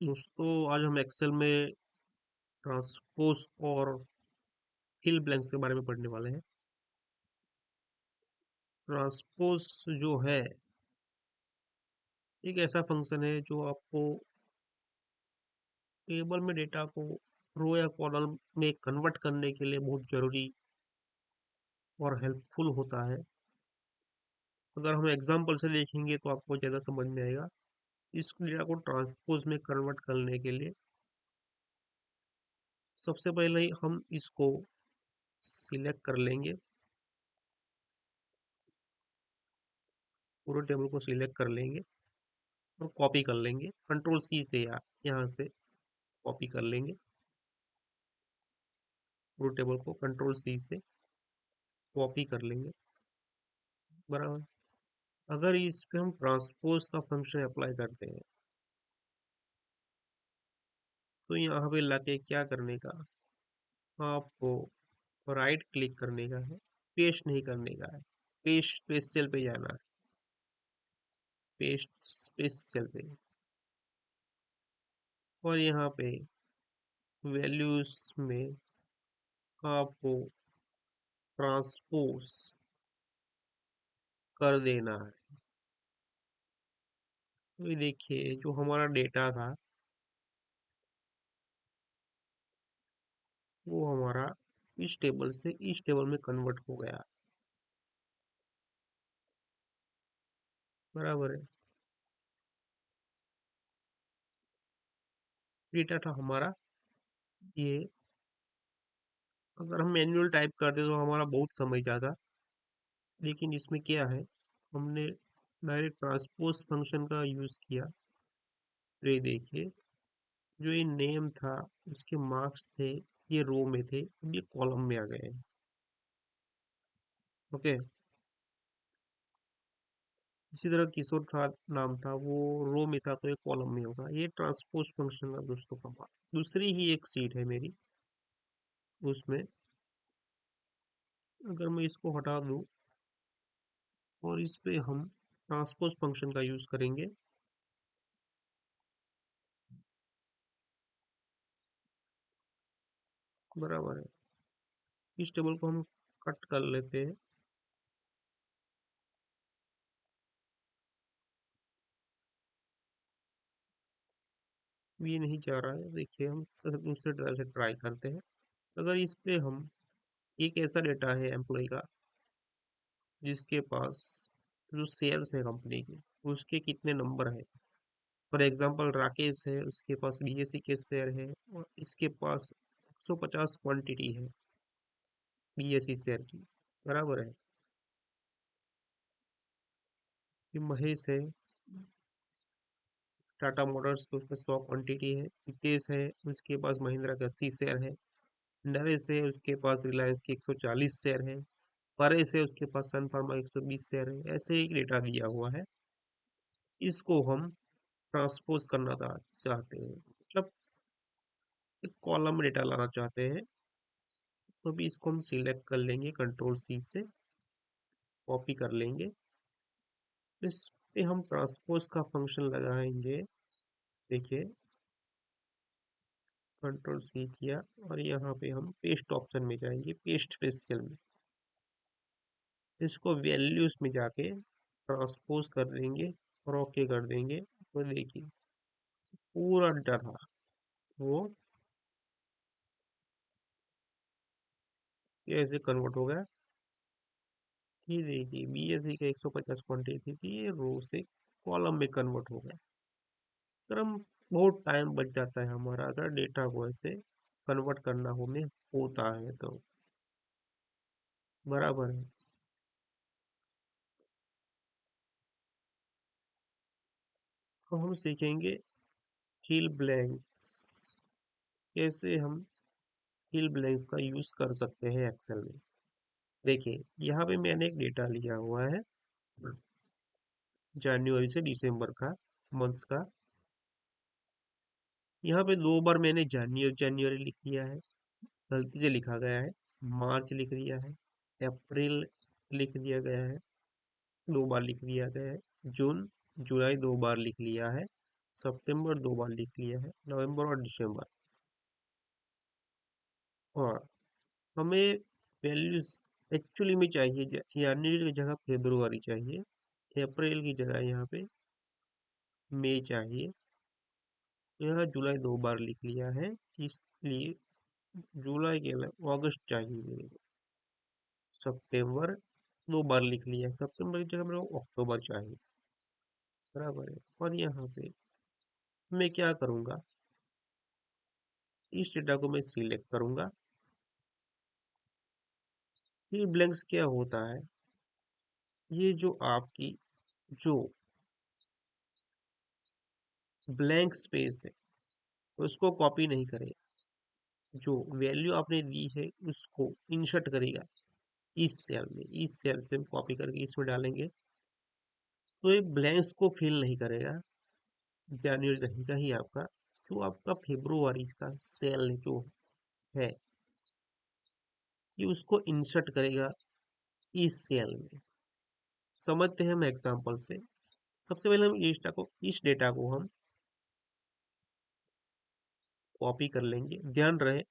दोस्तों, आज हम एक्सेल में ट्रांसपोज और फिल ब्लैंक्स के बारे में पढ़ने वाले हैं। ट्रांसपोज जो है एक ऐसा फंक्शन है जो आपको टेबल में डेटा को रो या कॉलम में कन्वर्ट करने के लिए बहुत जरूरी और हेल्पफुल होता है। अगर हम एग्जांपल से देखेंगे तो आपको ज़्यादा समझ में आएगा। इस डेटा को ट्रांसपोज में कन्वर्ट करने के लिए सबसे पहले हम इसको सिलेक्ट कर लेंगे, पूरे टेबल को सिलेक्ट कर लेंगे और कॉपी कर लेंगे कंट्रोल सी से, या यहाँ से कॉपी कर लेंगे पूरे टेबल को कंट्रोल सी से कॉपी कर लेंगे। बराबर। अगर इस पे हम ट्रांसपोज का फंक्शन अप्लाई करते हैं तो यहाँ पे लाके क्या करने का, आपको राइट क्लिक करने का है, पेस्ट नहीं करने का है। पेस्ट स्पेस सेल पे जाना है, पेस्ट स्पेस सेल पे, और यहाँ पे वैल्यूज में आपको ट्रांसपोज कर देना है। तो ये देखिए, जो हमारा डेटा था वो हमारा इस टेबल से इस टेबल में कन्वर्ट हो गया। बराबर है। डेटा था हमारा ये। अगर हम मैनुअल टाइप करते तो हमारा बहुत समय जाता, लेकिन इसमें क्या है, हमने डायरेक्ट ट्रांसपोज फंक्शन का यूज़ किया। तो ये देखिए, जो ये नेम था उसके मार्क्स थे, ये रो में थे, अब ये कॉलम में आ गए हैं। ओके। इसी तरह किशोर था, नाम था, वो रो में था तो ये कॉलम में होगा। ये ट्रांसपोज फंक्शन का दोस्तों का बात। दूसरी ही एक सीट है मेरी, उसमें अगर मैं इसको हटा दूं और इस पे हम ट्रांसपोज फंक्शन का यूज़ करेंगे। बराबर है। इस टेबल को हम कट कर लेते हैं। ये नहीं जा रहा है, देखिए हम दूसरे तरह से ट्राई करते हैं। अगर इस पे हम एक ऐसा डेटा है एम्प्लॉय का जिसके पास जो शेयर्स है कंपनी के, उसके कितने नंबर है। फॉर एग्जांपल राकेश है, उसके पास बीएससी के शेयर है और इसके पास 150 क्वांटिटी है बीएससी शेयर की। बराबर है। ये महेश है, टाटा मोटर्स के उसके 100 क्वांटिटी है। हितेश है, उसके पास महिंद्रा के 80 शेयर है। नरेश है, उसके पास रिलायंस के 140 शेयर है। परेश है, उसके पास सन फार्मा 120 शेयर है। ऐसे ही डेटा दिया हुआ है, इसको हम ट्रांसपोज करना चाहते हैं, मतलब एक कॉलम में डेटा लाना चाहते हैं। तो भी इसको हम सिलेक्ट कर लेंगे, कंट्रोल सी से कॉपी कर लेंगे। इस पे हम ट्रांसपोज का फंक्शन लगाएंगे। देखिए, कंट्रोल सी किया और यहाँ पे हम पेस्ट ऑप्शन में जाएंगे, पेस्ट स्पेशल में इसको वैल्यूज में जाके ट्रांसपोज कर देंगे और ओके कर देंगे। तो देखिए, पूरा डेटा था वो कैसे कन्वर्ट हो गया। ये देखिए, बीएससी का 150 क्वांटिटी थी, ये रो से कॉलम में कन्वर्ट हो गया। अगर हम बहुत टाइम बच जाता है हमारा, अगर डेटा को ऐसे कन्वर्ट करना हमें होता है तो। बराबर है। तो हम सीखेंगे फिल ब्लैंक्स, कैसे हम फिल ब्लैंक्स का यूज कर सकते हैं एक्सेल में। देखिए, यहाँ पे मैंने एक डेटा लिया हुआ है जनवरी से दिसंबर का, मंथ्स का। यहाँ पे दो बार मैंने जनवरी जनवरी लिख दिया है, गलती से लिखा गया है। मार्च लिख दिया है, अप्रैल लिख दिया गया है, दो बार लिख दिया गया है। जून जुलाई दो बार लिख लिया है। सितंबर 2 बार लिख लिया है, नवंबर और दिसंबर। और हमें वैल्यूज एक्चुअली में चाहिए, जनवरी की जगह फरवरी चाहिए, अप्रैल की जगह यहाँ पे मई चाहिए। यहाँ जुलाई 2 बार लिख लिया है, इसलिए जुलाई के अलावा अगस्त चाहिए मेरे को। सितंबर 2 बार लिख लिया, सितंबर की जगह मेरे को अक्टूबर चाहिए, बराबर है। और यहाँ पे मैं क्या करूँगा, इस डेटा को मैं सिलेक्ट करूँगा। ये ब्लैंक्स क्या होता है, ये जो आपकी जो ब्लैंक स्पेस है उसको कॉपी नहीं करेगा, जो वैल्यू आपने दी है उसको इंसर्ट करेगा इस सेल में। इस सेल से हम कॉपी करके इसमें डालेंगे, तो ये ब्लैंक्स को फिल नहीं करेगा। जनवरी रहेगा ही आपका, तो आपका फेब्रुआरी का सेल जो है ये उसको इंसर्ट करेगा इस सेल में। समझते हैं हम एग्जांपल से। सबसे पहले हम इस डेटा को हम कॉपी कर लेंगे। ध्यान रहे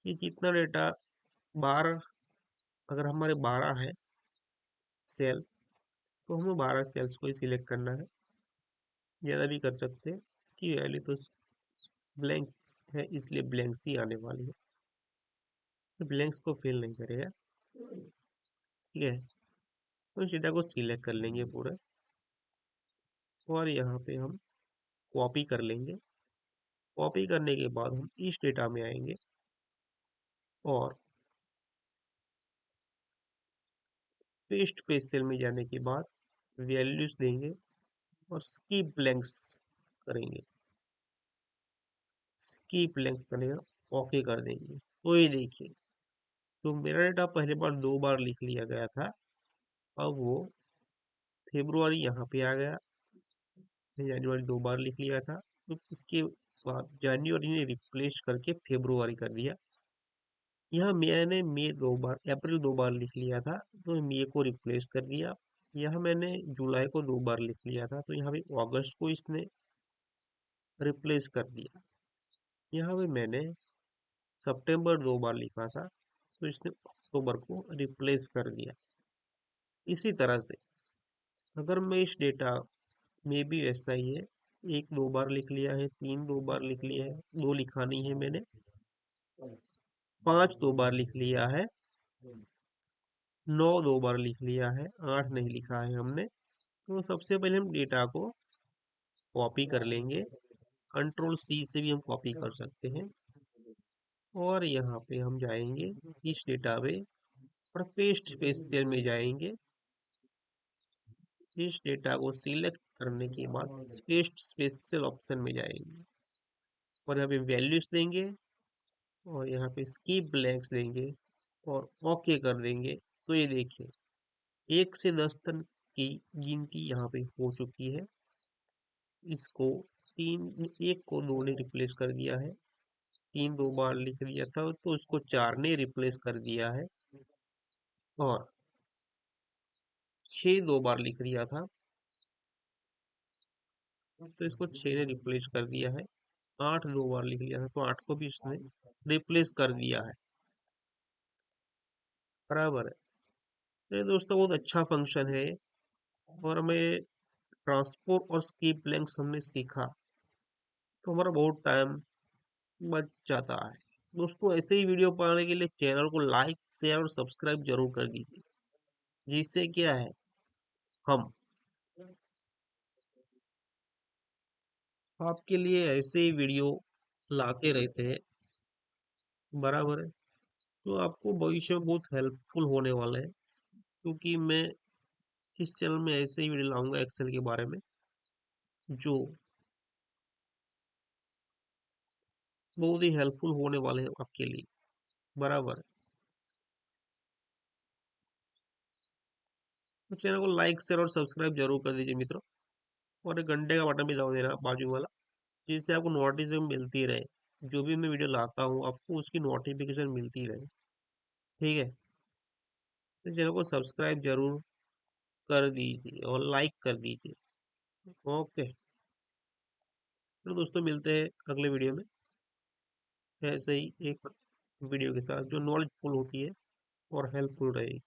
कि जितना डेटा 12, अगर हमारे 12 है सेल, तो हमें 12 सेल्स को ही सिलेक्ट करना है, ज़्यादा भी कर सकते हैं। इसकी वैल्यू तो ब्लैंक्स है इसलिए ब्लैंक्स ही आने वाली है, तो ब्लैंक्स को फिल नहीं करेगा, ठीक है। तो इस डेटा को सिलेक्ट कर लेंगे पूरा, और यहाँ पे हम कॉपी कर लेंगे। कॉपी करने के बाद हम इस डेटा में आएंगे और पेस्ट पे सेल में जाने के बाद वैल्यूज देंगे और स्कीप ब्लैंक्स करेंगे। स्कीप ब्लैंक्स करेगा, ओके कर देंगे। तो ये देखिए, तो मेरा डेटा पहले बार 2 बार लिख लिया गया था, अब वो फेब्रुआरी यहाँ पे आ गया। जनवरी 2 बार लिख लिया था, तो उसके बाद जनवरी ने रिप्लेस करके फेब्रुआरी कर दिया। यहाँ मैंने मई 2 बार, अप्रैल 2 बार लिख लिया था, तो मई को रिप्लेस कर दिया। यहाँ मैंने जुलाई को 2 बार लिख लिया था, तो यहाँ पे अगस्त को इसने रिप्लेस कर दिया। यहाँ पे मैंने सितंबर 2 बार लिखा था, तो इसने अक्टूबर को रिप्लेस कर दिया। इसी तरह से अगर मैं इस डेटा में भी ऐसा ही है, 1 2 बार लिख लिया है, 3 2 बार लिख लिया है, 2 लिखा नहीं है मैंने, 5 2 बार लिख लिया है, 9 2 बार लिख लिया है, 8 नहीं लिखा है हमने। तो सबसे पहले हम डेटा को कॉपी कर लेंगे, कंट्रोल सी से भी हम कॉपी कर सकते हैं। और यहाँ पे हम जाएंगे इस डेटा पे और पेस्ट स्पेशियल में जाएंगे। इस डेटा को सिलेक्ट करने के बाद पेस्ट स्पेशियल ऑप्शन में जाएंगे और यहाँ पे वैल्यूज देंगे और यहाँ पे स्कीप ब्लैंक्स देंगे और ओके कर देंगे। तो ये देखिए, 1 से 10 तक की गिनती यहाँ पे हो चुकी है। इसको एक को 2 ने रिप्लेस कर दिया है, 3 2 बार लिख दिया था तो उसको 4 ने रिप्लेस कर दिया है, और 6 2 बार लिख दिया था तो इसको 6 ने रिप्लेस कर दिया है। 8 2 बार लिख लिया था तो 8 को भी इसने रिप्लेस कर दिया है, बराबर है। तो ये दोस्तों बहुत अच्छा फंक्शन है, और हमें ट्रांसपोर्ट और स्कीप ब्लैंक्स हमने सीखा, तो हमारा बहुत टाइम बच जाता है। दोस्तों ऐसे ही वीडियो पाने के लिए चैनल को लाइक शेयर और सब्सक्राइब जरूर कर दीजिए, जिससे क्या है, हम आपके लिए ऐसे ही वीडियो लाते रहते हैं, बराबर है। तो आपको भविष्य में बहुत हेल्पफुल होने वाला है, क्योंकि मैं इस चैनल में ऐसे ही वीडियो लाऊंगा एक्सेल के बारे में, जो बहुत ही हेल्पफुल होने वाले हैं आपके लिए, बराबर है। तो चैनल को लाइक शेयर और सब्सक्राइब जरूर कर दीजिए मित्रों, और एक घंटे का बटन भी दबा देना बाजू वाला, जिससे आपको नोटिफिकेशन मिलती रहे। जो भी मैं वीडियो लाता हूँ आपको उसकी नोटिफिकेशन मिलती रहे, ठीक है। तो चैनल को सब्सक्राइब जरूर कर दीजिए और लाइक कर दीजिए। ओके। चलो दोस्तों, मिलते हैं अगले वीडियो में ऐसे ही एक वीडियो के साथ जो नॉलेजफुल होती है और हेल्पफुल रहेगी।